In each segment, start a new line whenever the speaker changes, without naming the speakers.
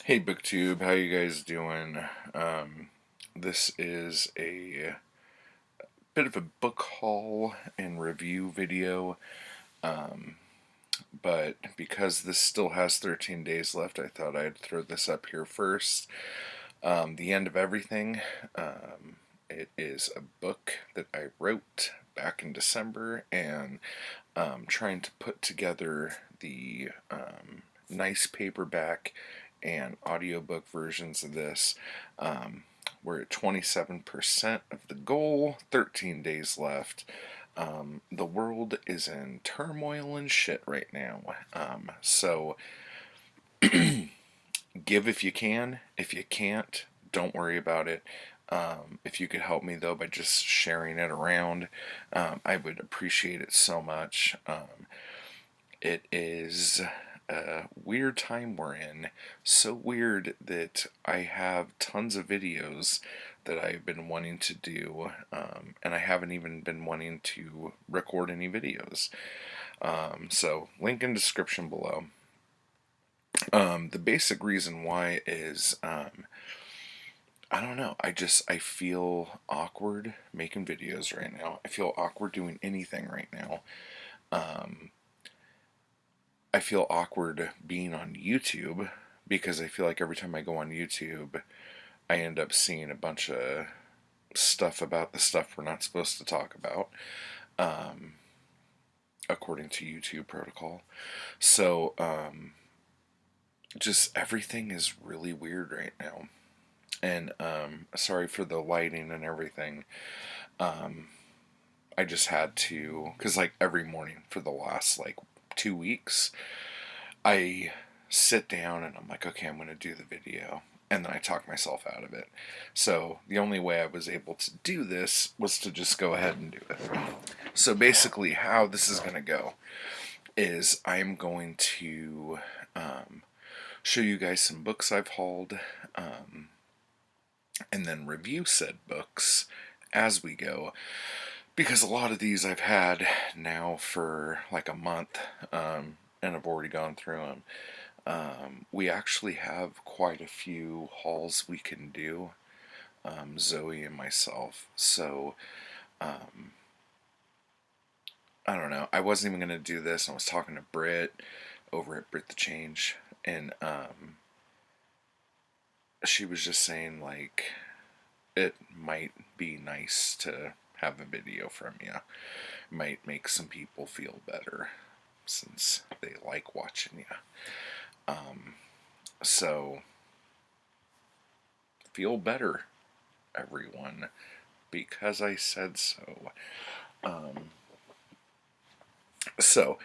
Hey booktube, how you guys doing? This is a bit of a book haul and review video, but because this still has 13 days left, I thought I'd throw this up here first. The End of Everything. It is a book that I wrote back in December, and trying to put together the nice paperback and audiobook versions of this. We're at 27% of the goal, 13 days left. The world is in turmoil and shit right now. So give if you can. If you can't, don't worry about it. If you could help me though by just sharing it around, I would appreciate it so much. It is a weird time we're in. So weird that I have tons of videos that I've been wanting to do, and I haven't even been wanting to record any videos. So, link in description below. The basic reason why is I don't know. I feel awkward making videos right now. I feel awkward doing anything right now. I feel awkward being on YouTube because I feel like every time I go on YouTube, I end up seeing a bunch of stuff about the stuff we're not supposed to talk about, according to YouTube protocol. So, just everything is really weird right now. And sorry for the lighting and everything. I just had to, because like every morning for the last like 2 weeks, I sit down and I'm like, okay, I'm going to do the video. And then I talk myself out of it. So the only way I was able to do this was to just go ahead and do it. So basically, how this is going to go is I'm going to show you guys some books I've hauled, and then review said books as we go. Because a lot of these I've had now for like a month, and I've already gone through them. We actually have quite a few hauls we can do, Zoe and myself. So, I don't know. I wasn't even going to do this. I was talking to Britt over at Brit the Change, and she was just saying, like, it might be nice to have a video from you. It might make some people feel better since they like watching you. So, feel better, everyone, because I said so. So,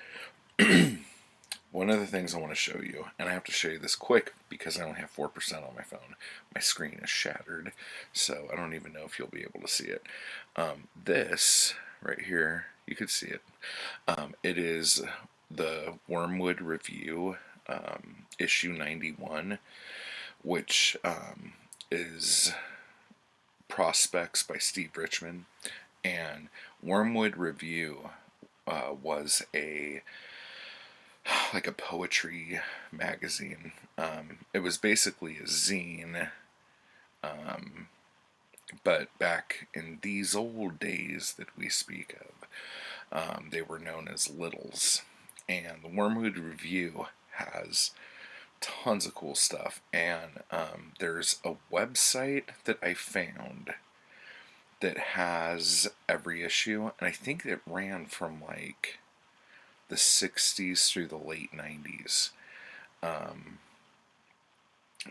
one of the things I want to show you, and I have to show you this quick because I only have 4% on my phone. My screen is shattered, so I don't even know if you'll be able to see it. This right here, you could see it. It is the Wormwood Review, issue 91, which is Prospects by Steve Richmond. And Wormwood Review was like a poetry magazine. It was basically a zine, but back in these old days that we speak of, they were known as Littles. And the Wormwood Review has tons of cool stuff. And there's a website that I found that has every issue, and I think it ran from like the 60s through the late 90s.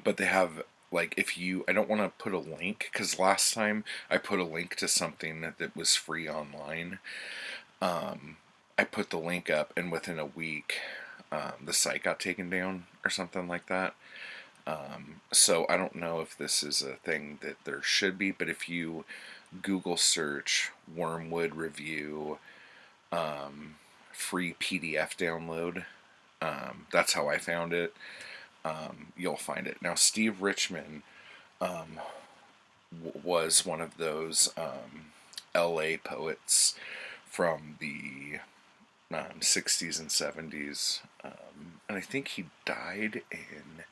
But they have, like, if you, I don't want to put a link because last time I put a link to something that was free online. I put the link up, and within a week, the site got taken down or something like that. So I don't know if this is a thing that there should be, but if you Google search Wormwood Review free PDF download, that's how I found it. You'll find it. Now, Steve Richmond was one of those LA poets from the 60s and 70s. And I think he died in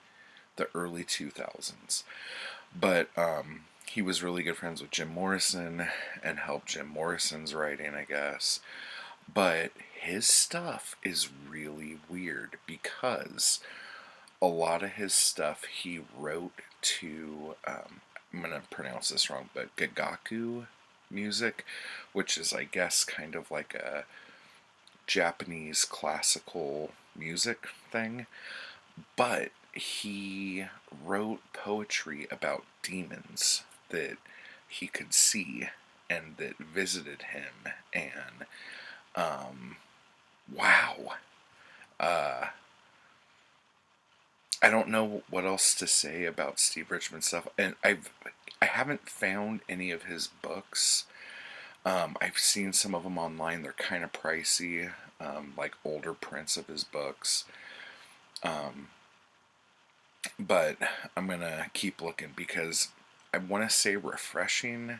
the early 2000s. But he was really good friends with Jim Morrison and helped Jim Morrison's writing, I guess. But his stuff is really weird because a lot of his stuff he wrote to, I'm going to pronounce this wrong, but Gagaku music, which is, I guess, kind of like a Japanese classical music thing. But he wrote poetry about demons that he could see and that visited him. And, wow. I don't know what else to say about Steve Richmond stuff. And I haven't found any of his books. I've seen some of them online. They're kind of pricey, like older prints of his books. But I'm going to keep looking because I want to say refreshing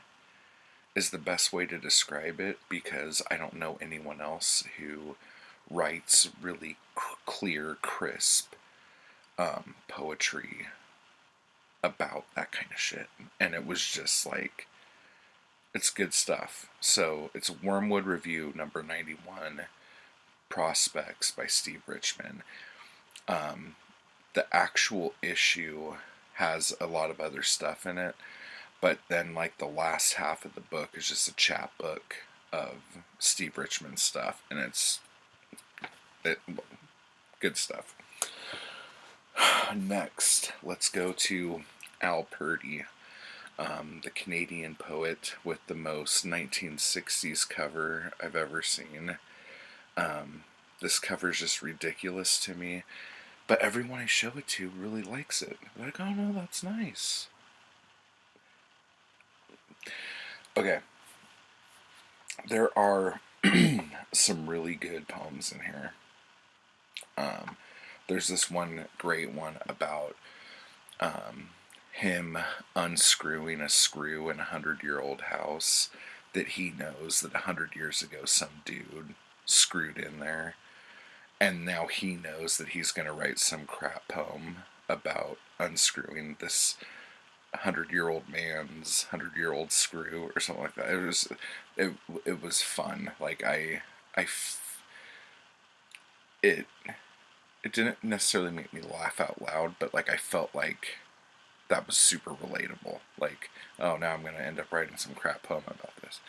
is the best way to describe it, because I don't know anyone else who writes really clear, crisp poetry about that kind of shit. And it was just like, it's good stuff. So it's Wormwood Review number 91, Prospects by Steve Richmond. The actual issue has a lot of other stuff in it, but then like the last half of the book is just a chapbook of Steve Richmond stuff, and it's good stuff. Next, let's go to Al Purdy, the Canadian poet with the most 1960s cover I've ever seen. This cover is just ridiculous to me, but everyone I show it to really likes it. They're like, oh no, that's nice. Okay. There are some really good poems in here. There's this one great one about him unscrewing a screw in a 100-year-old house that he knows that 100 years ago some dude screwed in there. And now he knows that he's going to write some crap poem about unscrewing this 100-year-old man's 100-year-old screw or something like that. It was fun. Like it didn't necessarily make me laugh out loud, but like I felt like that was super relatable. Like, oh, now I'm going to end up writing some crap poem about this.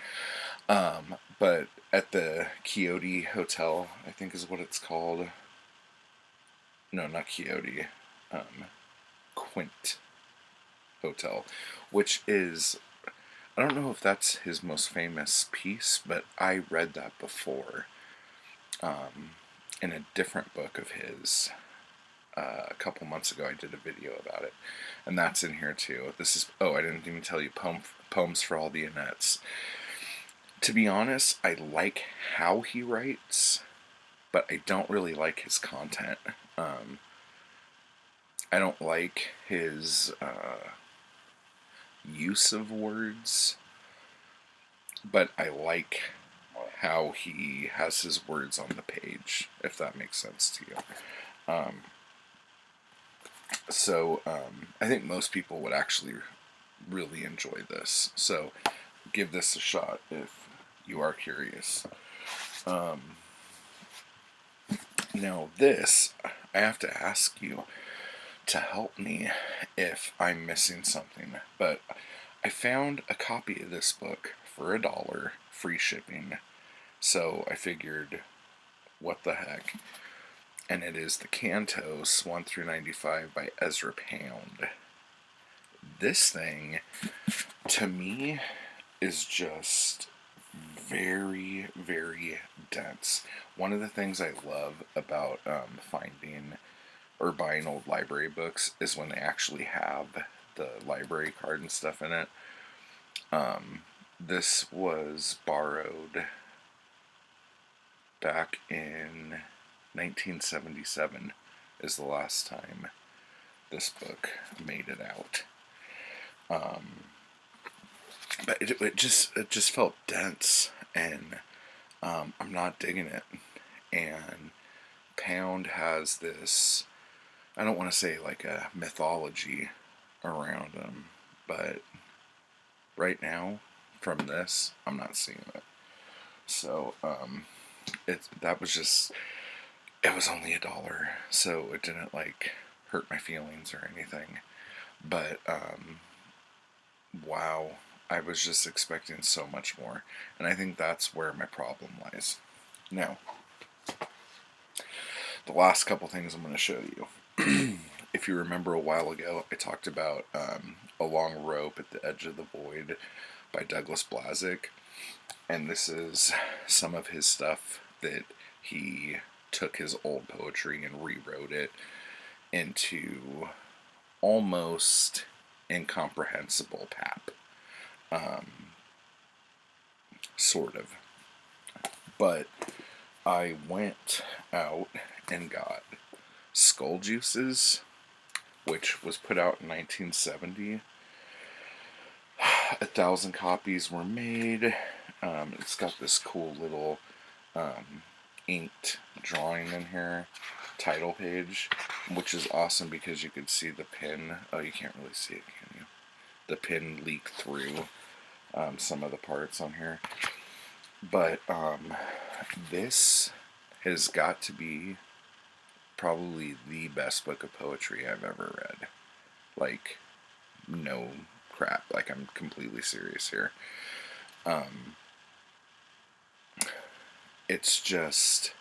But at the Quixote Hotel, I think is what it's called. No, not Quixote. Quint Hotel, which is, I don't know if that's his most famous piece, but I read that before in a different book of his. A couple months ago I did a video about it, and that's in here too. This is, oh, I didn't even tell you, Poems for All the Annettes. To be honest, I like how he writes, but I don't really like his content. I don't like his use of words, but I like how he has his words on the page, if that makes sense to you. So I think most people would actually really enjoy this. So give this a shot if you are curious. Now this, I have to ask you to help me if I'm missing something. But I found a copy of this book for $1, free shipping. So I figured, what the heck? And it is the Cantos 1 through 95 by Ezra Pound. This thing, to me, is just very, very dense. One of the things I love about finding or buying old library books is when they actually have the library card and stuff in it. This was borrowed back in 1977 is the last time this book made it out. But it just felt dense, and I'm not digging it. And Pound has this I don't want to say like a mythology around him, but right now, from this, I'm not seeing it. So, that was just, it was only $1, so it didn't like hurt my feelings or anything. But, wow, I was just expecting so much more, and I think that's where my problem lies. Now, the last couple things I'm going to show you. If you remember a while ago, I talked about A Long Rope at the Edge of the Void by Douglas Blazek. And this is some of his stuff that he took his old poetry and rewrote it into almost incomprehensible pap. Sort of. But I went out and got Skull Juices, which was put out in 1970. 1,000 copies were made. It's got this cool little inked drawing in here, title page, which is awesome because you could see the pin. Oh, you can't really see it, can you? The pin leak through some of the parts on here. But this has got to be probably the best book of poetry I've ever read. Like, no crap. Like, I'm completely serious here. It's just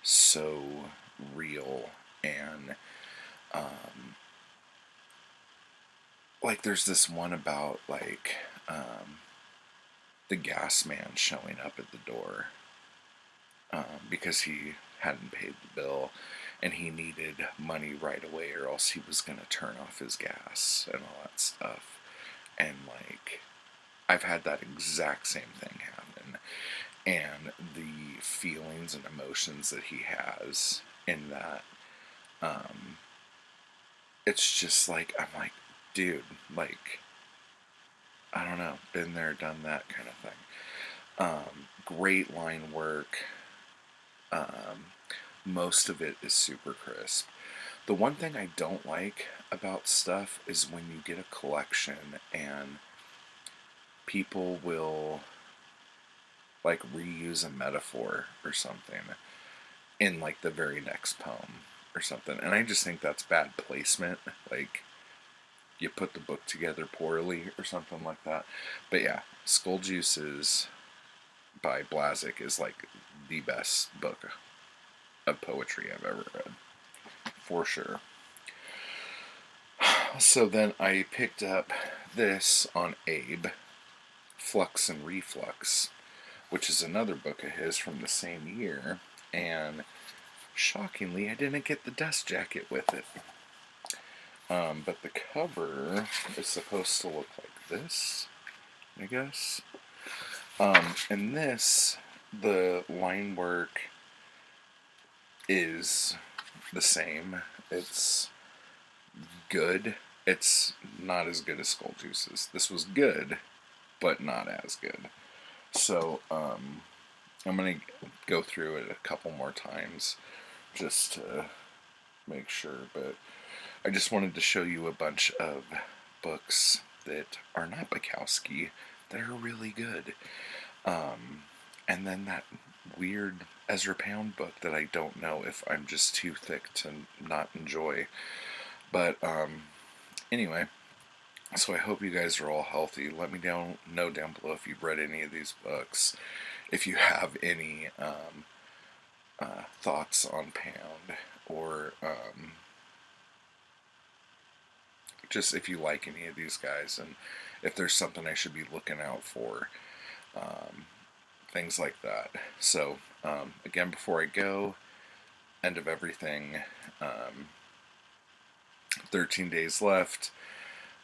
so real, and like there's this one about like the gas man showing up at the door because he hadn't paid the bill and he needed money right away or else he was going to turn off his gas and all that stuff. And like, I've had that exact same thing happen. And the feelings and emotions that he has in that, it's just like, I'm like, dude, like, I don't know, been there, done that kind of thing. Great line work. Most of it is super crisp. The one thing I don't like about stuff is when you get a collection and people will like reuse a metaphor or something in like the very next poem or something. And I just think that's bad placement. Like, you put the book together poorly or something like that. But yeah, Skull Juices by Blazek is like the best book of poetry I've ever read, for sure. So then I picked up this on Abe, Flux and Reflux, which is another book of his from the same year, and shockingly, I didn't get the dust jacket with it. But the cover is supposed to look like this, I guess. And this, the line work is the same. It's good. It's not as good as Skull Juices. This was good, but not as good. So, I'm going to go through it a couple more times just to make sure. But I just wanted to show you a bunch of books that are not Bukowski that are really good. And then that weird Ezra Pound book that I don't know if I'm just too thick to not enjoy. But anyway, so I hope you guys are all healthy. Let me know down below if you've read any of these books. If you have any thoughts on Pound, or just if you like any of these guys, and if there's something I should be looking out for, things like that. So, again, before I go, end of everything, 13 days left,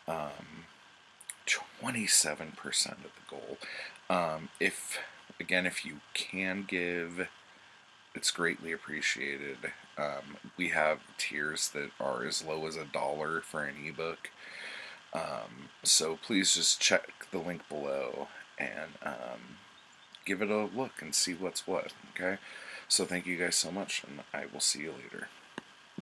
27% of the goal. If you can give, it's greatly appreciated. We have tiers that are as low as $1 for an ebook. So please just check the link below and give it a look and see what's what. Okay? So thank you guys so much, and I will see you later.